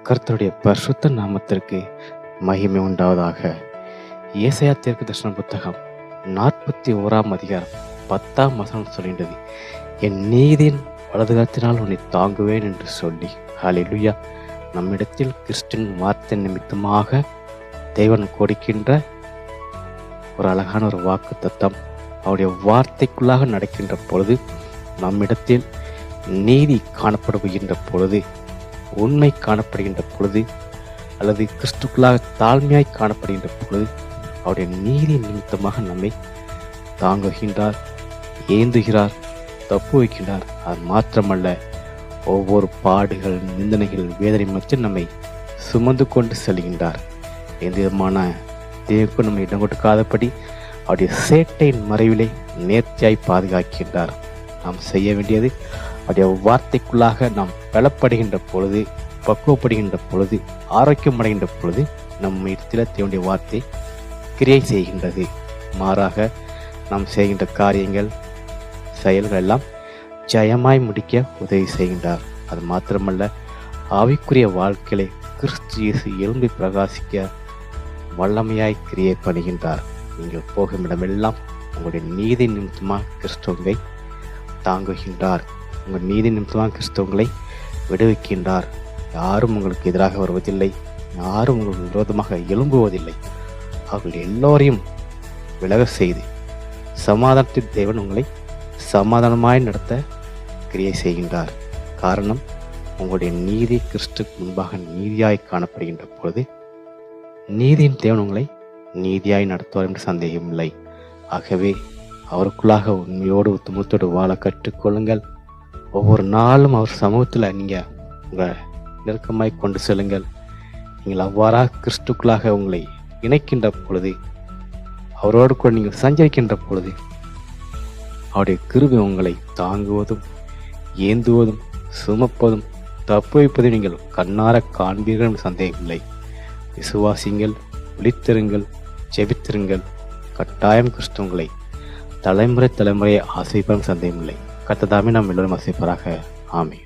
கர்த்தருடைய பரிசுத்த நாமத்திற்கு மகிமை உண்டாவதாக. ஏசாயா தீர்க்கதரிசன புத்தகம் 41ஆம் அதிகாரம் 10ஆம் வசனம் சொல்கின்றது, என் நீதியின் வலதுகரத்தினால் உன்னை தாங்குவேன் என்று சொல்லி. ஹல்லேலூயா. நம்மிடத்தில் கிறிஸ்டின் வார்த்தை நிமித்தமாக தேவன் கொடுக்கின்ற ஒரு அழகான ஒரு வாக்கு தத்தம். அவருடைய வார்த்தைக்குள்ளாக நடக்கின்ற பொழுது, நம்மிடத்தில் நீதி காணப்படுகின்ற பொழுது, உண்மை காணப்படுகின்ற பொழுது, அல்லது கிறிஸ்துக்குள்ளாக தாழ்மையாய் காணப்படுகின்ற பொழுது, அவருடைய நீதி நிமித்தமாக நம்மை தாங்குகின்றார், ஏந்துகிறார், தப்பு வைக்கின்றார். அது மாத்திரமல்ல, ஒவ்வொரு பாடுகள், நிந்தனைகள், வேதனை மற்றும் நம்மை சுமந்து கொண்டு செல்கின்றார். எந்த விதமான தேவுக்கும் நம்மை இடம் கொடுக்காதபடி அவருடைய சேட்டையின் மறைவிலே நேர்த்தியாய் பாதுகாக்கின்றார். நாம் செய்ய வேண்டியது, அவருடைய வார்த்தைக்குள்ளாக நாம் பலப்படுகின்ற பொழுது, பக்குவப்படுகின்ற பொழுது, ஆரோக்கியம் அடைகின்ற பொழுது, நம்ம இடத்தில் தேவனுடைய வார்த்தை கிரியை செய்கின்றது. மாறாக நாம் செய்கின்ற காரியங்கள், செயல்கள் எல்லாம் ஜெயமாய் முடிக்க உதவி செய்கின்றார். அது மாத்திரமல்ல, ஆவிக்குரிய வாழ்க்கையிலே கிறிஸ்து இயேசு எழும்பி பிரகாசிக்க வல்லமையாய் கிரியை பண்ணுகின்றார். நீங்கள் போகும் இடமெல்லாம் உங்களுடைய நீதி நிமித்தமாக கிறிஸ்துவை தாங்குகின்றார். உங்கள் நீதி நிமித்தமாக கிறிஸ்துவங்களை விடுவிக்கின்றார். யாரும் உங்களுக்கு எதிராக வருவதில்லை, யாரும் உங்களுக்கு விரோதமாக எழும்புவதில்லை. அவர்கள் எல்லோரையும் விலக செய்து சமாதானத்தின் தேவன் உங்களை சமாதானமாய் நடத்த கிரியை செய்கின்றார். காரணம், உங்களுடைய நீதி கிறிஸ்துக்கு முன்பாக நீதியாய் காணப்படுகின்ற பொழுது, நீதியின் தேவன் உங்களை நீதியாய் நடத்துவார் என்று சந்தேகமில்லை. ஆகவே அவருக்குள்ளாக உண்மையோடு உத்தமத்தோடு வாழ கற்றுக்கொள்ளுங்கள். ஒவ்வொரு நாளும் அவர் சமூகத்தில் நீங்கள் உங்களை நெருக்கமாய் கொண்டு செல்லுங்கள். நீங்கள் அவ்வாறாக கிறிஸ்துக்குள்ளாக உங்களை இணைக்கின்ற பொழுது, அவரோடு கூட நீங்கள் சஞ்சரிக்கின்ற பொழுது, அவருடைய கிருபை உங்களை தாங்குவதும், ஏந்துவதும், சுமப்பதும், தப்பு வைப்பதும் நீங்கள் கண்ணார காண்பீர்கள் என்று சந்தேகமில்லை. விசுவாசிங்கள், விழித்திருங்கள், ஜெபித்திருங்கள். கட்டாயம் கிறிஸ்துவங்களை தலைமுறை தலைமுறையை ஆசைப்பாரும் சந்தேகமில்லை. கர்த்தர் தாமே நாம் எல்லோரும் ஆசைப்பாராக. ஆமென்.